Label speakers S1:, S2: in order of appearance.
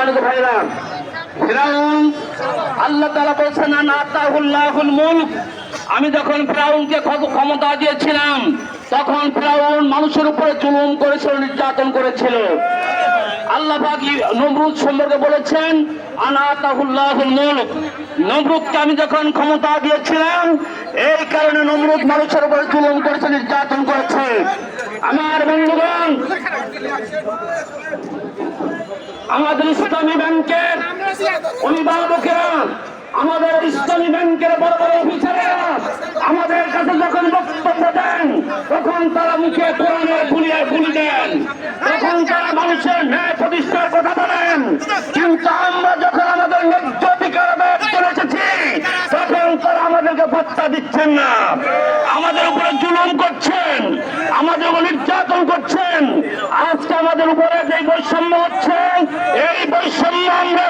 S1: সম্মানিত ভাইরা, ফিরাউন আল্লাহ তাআলা বলেছেন আনা আতাহুল্লাহুল মুলক, আমি যখন ফিরাউনকে ক্ষমতা দিয়েছিলাম তখন ফিরাউন মানুষের উপরে জুলুম করেছিল, নির্যাতন করেছিল। আল্লাহ পাক নমরুদ সম্পর্কে বলেছেন আনা আতাহুল্লাহুল মুলক, নমরুদকে আমি যখন ক্ষমতা দিয়েছিলাম এই কারণে নমরুদ মানুষের উপরে জুলুম করেছে, নির্যাতন করেছে। আমার বন্ধুগণ, আমাদের ইসলামী ব্যাংকের অভিভাবকেরা, আমাদের ইসলামী ব্যাংকের বড় বড় অফিসারেরা আমাদের কাছে যখন বক্তব্য দেন তখন তারা মুখে কোরআনের গুলি দেন, তখন তারা মানুষের ন্যায় প্রতিষ্ঠার কথা বলেন। কিন্তু আমরা যখন আমাদের ন্যায্য অধিকার আদায় করে এসেছি তখন তারা আমাদেরকে পাত্তা দিচ্ছেন না, আমাদের উপরে জুলুম করছেন, আমাদের উপর নির্যাতন করছেন। আজকে আমাদের উপরে যে বৈষম্য হচ্ছে এই বৈষম্য আমরা